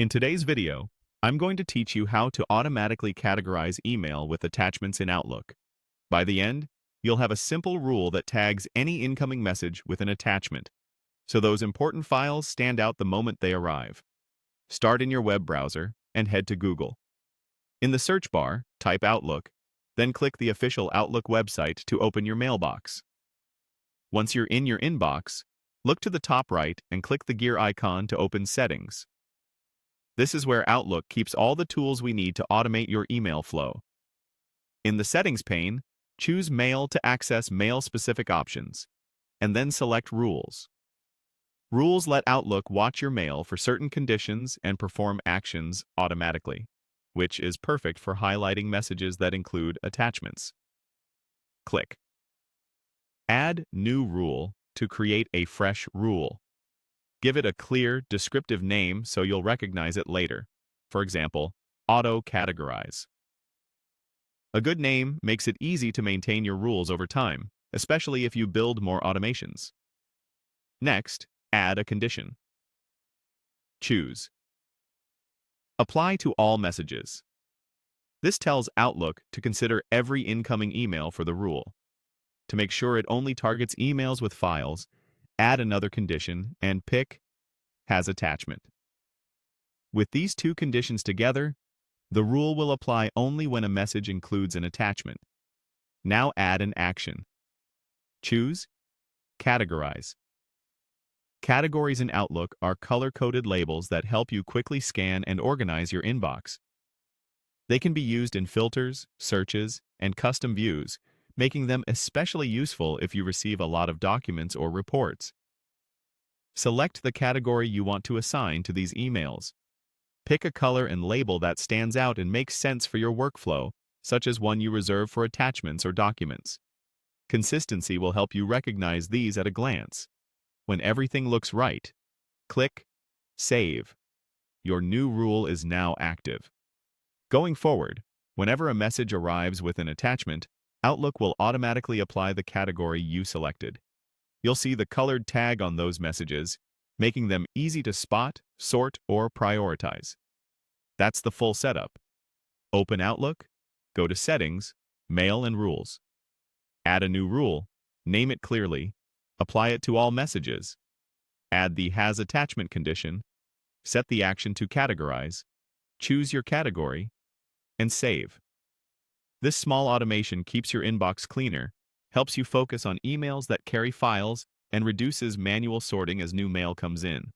In today's video, I'm going to teach you how to automatically categorize email with attachments in Outlook. By the end, you'll have a simple rule that tags any incoming message with an attachment, so those important files stand out the moment they arrive. Start in your web browser and head to Google. In the search bar, type Outlook, then click the official Outlook website to open your mailbox. Once you're in your inbox, look to the top right and click the gear icon to open Settings. This is where Outlook keeps all the tools we need to automate your email flow. In the Settings pane, choose Mail to access mail-specific options, and then select Rules. Rules let Outlook watch your mail for certain conditions and perform actions automatically, which is perfect for highlighting messages that include attachments. Click Add New Rule to create a fresh rule. Give it a clear, descriptive name so you'll recognize it later. For example, Auto Categorize. A good name makes it easy to maintain your rules over time, especially if you build more automations. Next, add a condition. Choose Apply to all messages. This tells Outlook to consider every incoming email for the rule. To make sure it only targets emails with files, add another condition and pick Has Attachment. With these two conditions together, the rule will apply only when a message includes an attachment. Now add an action. Choose Categorize. Categories in Outlook are color-coded labels that help you quickly scan and organize your inbox. They can be used in filters, searches, and custom views, making them especially useful if you receive a lot of documents or reports. Select the category you want to assign to these emails. Pick a color and label that stands out and makes sense for your workflow, such as one you reserve for attachments or documents. Consistency will help you recognize these at a glance. When everything looks right, click Save. Your new rule is now active. Going forward, whenever a message arrives with an attachment, Outlook will automatically apply the category you selected. You'll see the colored tag on those messages, making them easy to spot, sort, or prioritize. That's the full setup. Open Outlook, go to Settings, Mail and Rules. Add a new rule, name it clearly, apply it to all messages. Add the Has Attachment condition, set the action to categorize, choose your category, and save. This small automation keeps your inbox cleaner, helps you focus on emails that carry files, and reduces manual sorting as new mail comes in.